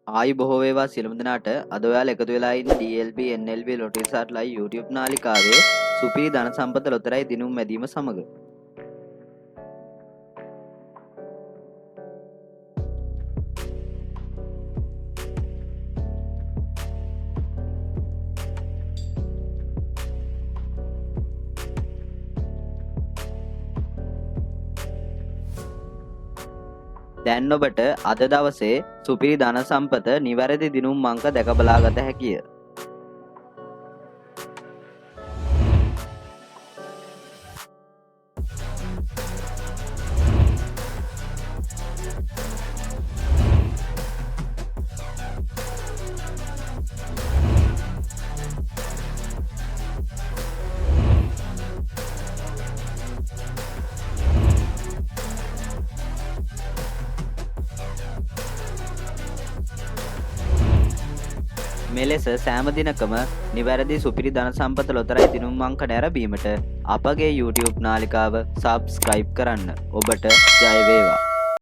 ආයි බොහෝ වේවා සියලුම දෙනාට අද ඔයාලා එකතු වෙලා ඉන්න DLB NLB Lottery Satellite YouTube නාලිකාවේ සුපිරි ධන සම්පත ලොතරැයි දිනුම් මැදීම සමග දැන් ඔබට අද දවසේ සුපිරි ධන සම්පත නිවැරදි දිනුම් අංක දැක බලාගත හැකිය. මෙලෙස සෑම දිනකම නිවැරදි සුපිරි ධන සම්පත ලොතරැයි දිනුම් අංක නැරඹීමට අපගේ YouTube නාලිකාව සබ්ස්ක්‍රයිබ් කරන්න. ඔබට ජය වේවා.